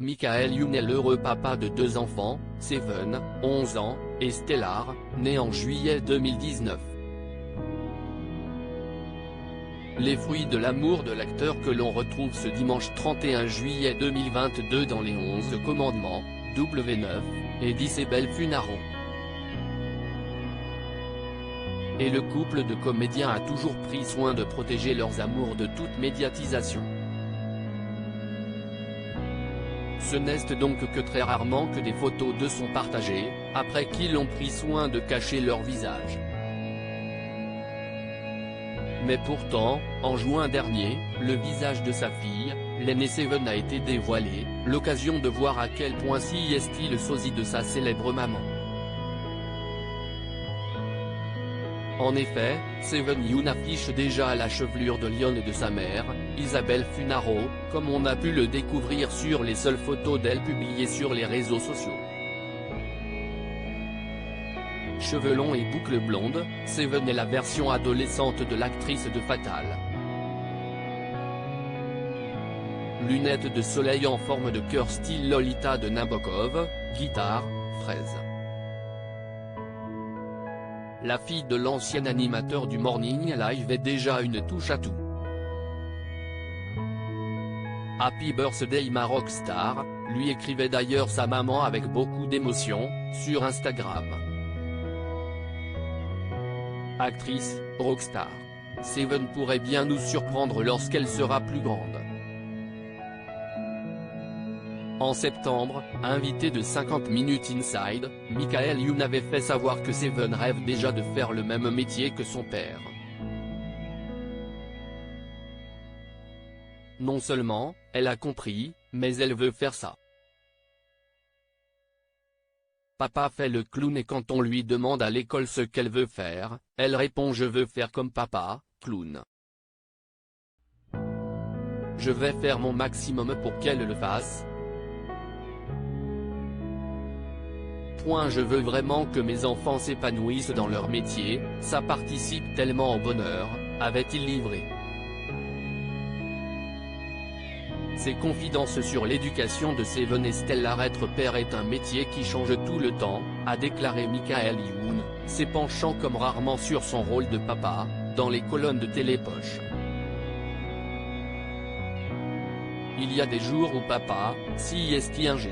Michael Youn est l'heureux papa de 2 enfants, Seven, 11 ans, et Stellar, né en juillet 2019. Les fruits de l'amour de l'acteur que l'on retrouve ce dimanche 31 juillet 2022 dans les 11 commandements, W9, et d'Isabelle Funaro. Et le couple de comédiens a toujours pris soin de protéger leurs amours de toute médiatisation. Ce n'est donc que très rarement que des photos d'eux sont partagées, après qu'ils ont pris soin de cacher leur visage. Mais pourtant, en juin dernier, le visage de sa fille, l'aînée Seven a été dévoilé, l'occasion de voir à quel point si est le sosie de sa célèbre maman. En effet, Seven Youn affiche déjà la chevelure de lionne de sa mère, Isabelle Funaro, comme on a pu le découvrir sur les seules photos d'elle publiées sur les réseaux sociaux. Cheveux longs et boucles blondes, Seven est la version adolescente de l'actrice de Fatal. Lunettes de soleil en forme de cœur style Lolita de Nabokov, guitare, fraise. La fille de l'ancien animateur du Morning Live est déjà une touche à tout. Happy Birthday ma rockstar, lui écrivait d'ailleurs sa maman avec beaucoup d'émotion, sur Instagram. Actrice, rockstar. Seven pourrait bien nous surprendre lorsqu'elle sera plus grande. En septembre, invité de 50 Minutes Inside, Michael Youn avait fait savoir que Seven rêve déjà de faire le même métier que son père. Non seulement, elle a compris, mais elle veut faire ça. Papa fait le clown et quand on lui demande à l'école ce qu'elle veut faire, elle répond je veux faire comme papa, clown. Je vais faire mon maximum pour qu'elle le fasse. Je veux vraiment que mes enfants s'épanouissent dans leur métier, ça participe tellement au bonheur, avait-il livré. Ses confidences sur l'éducation de Seven et Stellar. Être père est un métier qui change tout le temps, a déclaré Michael Youn, s'épanchant comme rarement sur son rôle de papa, dans les colonnes de Télépoche. Il y a des jours où papa, si est un G.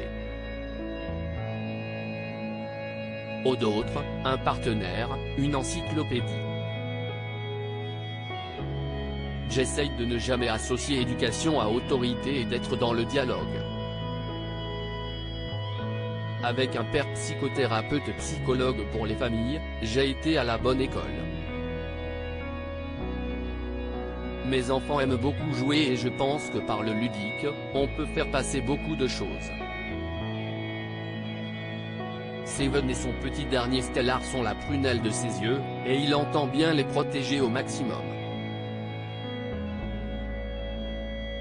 D'autres, un partenaire, une encyclopédie. J'essaye de ne jamais associer éducation à autorité et d'être dans le dialogue. Avec un père psychothérapeute psychologue pour les familles, j'ai été à la bonne école. Mes enfants aiment beaucoup jouer et je pense que par le ludique, on peut faire passer beaucoup de choses. Seven et son petit dernier Stellar sont la prunelle de ses yeux, et il entend bien les protéger au maximum.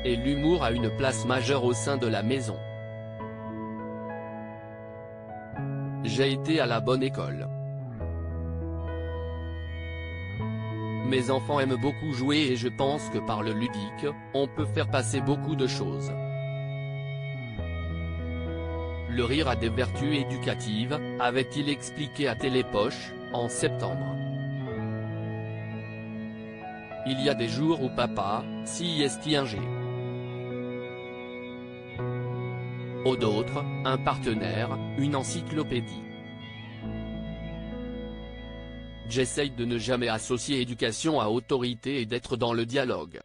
Et l'humour a une place majeure au sein de la maison. J'ai été à la bonne école. Mes enfants aiment beaucoup jouer et je pense que par le ludique, on peut faire passer beaucoup de choses. Le rire a des vertus éducatives, avait-il expliqué à Télépoche, en septembre. Il y a des jours où papa, si est un G. D'autres, un partenaire, une encyclopédie. J'essaye de ne jamais associer éducation à autorité et d'être dans le dialogue.